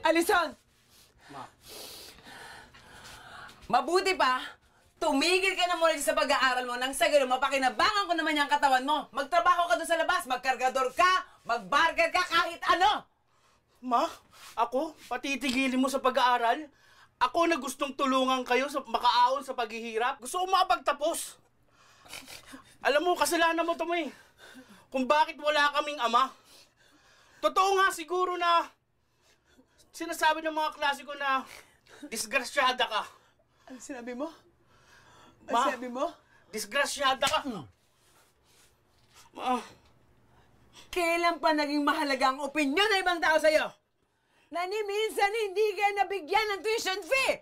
Alison! Ma. Mabuti pa, tumigil ka na muna sa pag-aaral mo nang sa ganun mapakinabangan ko naman yung katawan mo. Magtrabaho ka doon sa labas, magkargador ka, magbarger ka, kahit ano! Ma, ako? Patitigilin mo sa pag-aaral? Ako na gustong tulungan kayo sa makaahon sa paghihirap? Gusto ko makapagtapos. Alam mo, kasalanan mo to, May. Kung bakit wala kaming ama. Totoo nga siguro na sinasabi ng mga klase ko na disgrasyada ka. Ano sinabi mo? Ano Ma, sinabi mo? disgrasyada ka. Ma, Kailan pa naging mahalaga ang opinyon ng ibang tao sa'yo? Na ni minsan hindi ka nabigyan ng tuition fee?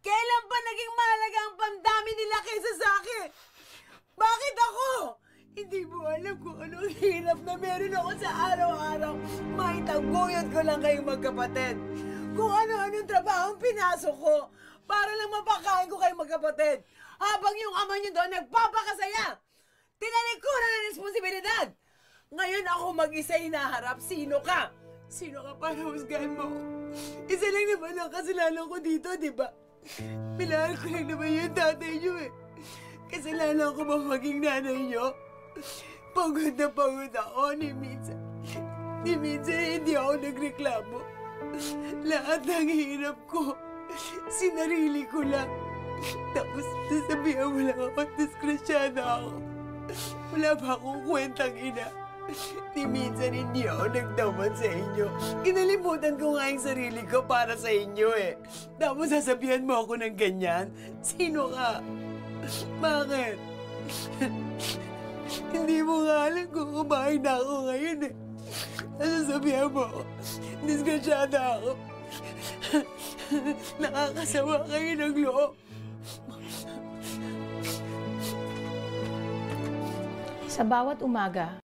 Kailan pa naging mahalaga ang pandami nila kaysa sa akin? Bakit ako? Hindi mo alam kung anong hirap na meron ako sa araw-araw. Maitaguyod ko lang kayong magkapatid. Kung ano-anong trabaho ang pinasok ko para lang mapakain ko kayong magkapatid. Habang yung ama niyo doon nagpapakasaya. Tinalikuran ng responsibilidad. Ngayon ako mag-isa hinaharap. Sino ka? Sino ka para husgahan mo? Isa lang naman ang kasalanan ko dito, di ba? Minahal ko lang naman yung tatay niyo eh. Kasalanan ko ba maging nanay niyo? Pagod na pagod ako ni minsan. Ni minsan hindi ako nagreklamo. Lahat ng hirap ko, sinarili ko lang. Tapos sasabihan mo lang ako, disgrasyada ako. Wala ba akong kwentang ina? Ni minsan hindi ako nagtamad sa inyo. Kinalimutan ko nga yung sarili ko para sa inyo eh. Tapos sasabihan mo ako ng ganyan? Sino ka? Bakit? Hindi mo nga alam kung kumain na ako ngayon eh. Sasabihan mo ako, disgrasyada ako. Nakakasawa kayo ng loob. Sa bawat umaga,